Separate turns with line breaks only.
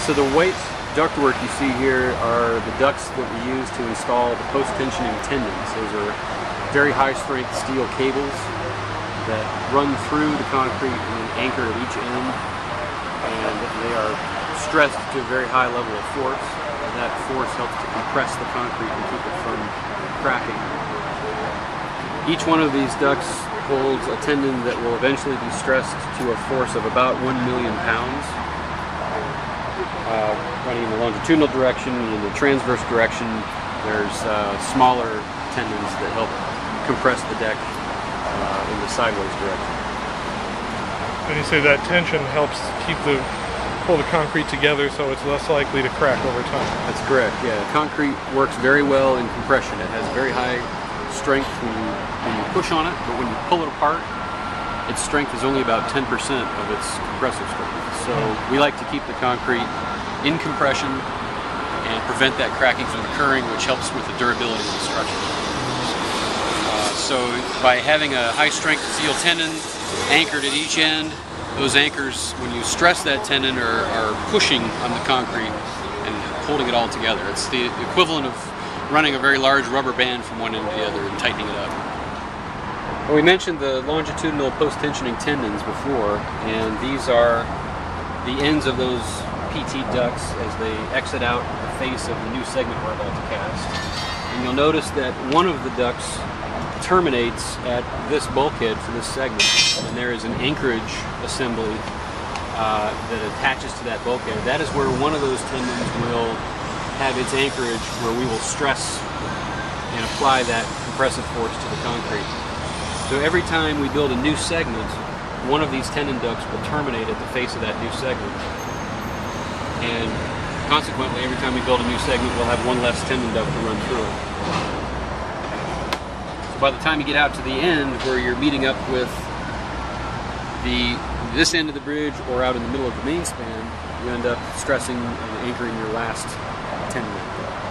So the white ductwork you see here are the ducts that we use to install the post-tensioning tendons. Those are very high-strength steel cables that run through the concrete and anchor at each end, and they are stressed to a very high level of force, and that force helps to compress the concrete and keep it from cracking. Each one of these ducts holds a tendon that will eventually be stressed to a force of about 1 million pounds, running in the longitudinal direction, and in the transverse direction there's smaller tendons that help compress the deck in the sideways direction.
And you say that tension helps pull the concrete together so it's less likely to crack over time.
That's correct, yeah. Concrete works very well in compression. It has very high strength when you push on it, but when you pull it apart, its strength is only about 10% of its compressive strength. So we like to keep the concrete in compression and prevent that cracking from occurring, which helps with the durability of the structure. So by having a high-strength steel tendon anchored at each end, those anchors, when you stress that tendon, are pushing on the concrete and holding it all together. It's the equivalent of running a very large rubber band from one end to the other and tightening it up. Well, we mentioned the longitudinal post-tensioning tendons before, and these are the ends of those PT ducts as they exit out the face of the new segment we're about to cast. And you'll notice that one of the ducts terminates at this bulkhead for this segment, and there is an anchorage assembly that attaches to that bulkhead. That is where one of those tendons will have its anchorage, where we will stress and apply that compressive force to the concrete. So every time we build a new segment, one of these tendon ducts will terminate at the face of that new segment. And consequently, every time we build a new segment, we'll have one less tendon duct to run through it. So by the time you get out to the end, where you're meeting up with this end of the bridge or out in the middle of the main span, you end up stressing and anchoring your last tendon duct.